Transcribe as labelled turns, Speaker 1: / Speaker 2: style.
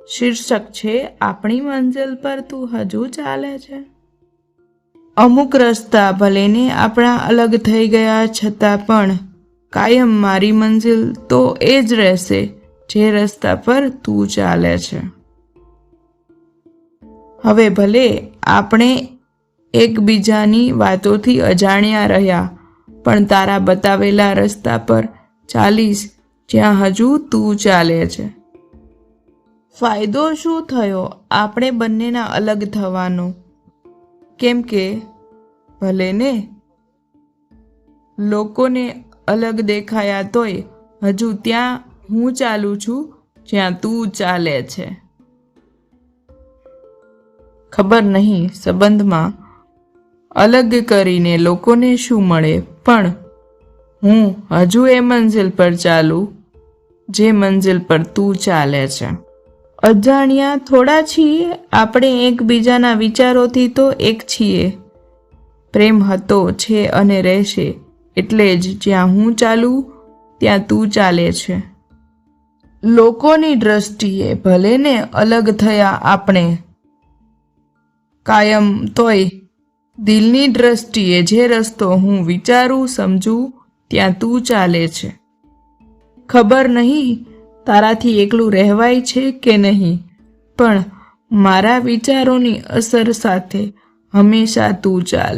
Speaker 1: શીર્ષક છે આપણી મંજિલ પર તું હજુ ચાલે છે। અમુક રસ્તા ભલેને આપણા અલગ થઈ ગયા છતાં પણ કાયમ મારી મંજિલ તો એ જ રહેશે જે રસ્તા પર તું ચાલે છે। હવે ભલે આપણે એકબીજાની વાતોથી અજાણ્યા રહ્યા પણ તારા બતાવેલા રસ્તા પર ચાલીશ જ્યાં હજુ તું ચાલે છે। ફાયદો શું થયો આપણે બંનેના અલગ થવાનો? કેમ કે ભલે ને લોકોને અલગ દેખાયા તોય હજુ ત્યાં હું ચાલું છું જ્યાં તું ચાલે છે। ખબર નહીં સંબંધમાં અલગ કરીને લોકોને શું મળે પણ હું હજુ એ મંજિલ પર ચાલું જે મંજિલ પર તું ચાલે છે। અજાણ્યા થોડા છીએ આપણે એકબીજાના વિચારોથી તો એક છીએ। પ્રેમ હતો છે અને રહેશે એટલે જ જ્યાં હું ચાલું ત્યાં તું ચાલે છે। લોકોની દ્રષ્ટિએ ભલે ને અલગ થયા આપણે કાયમ તોય દિલની દ્રષ્ટિએ જે રસ્તો હું વિચારું સમજું ત્યાં તું ચાલે છે। ખબર નહીં તારાથી એકલું રહેવાય છે કે નહીં પણ મારા વિચારોની અસર સાથે હંમેશા તું ચાલે।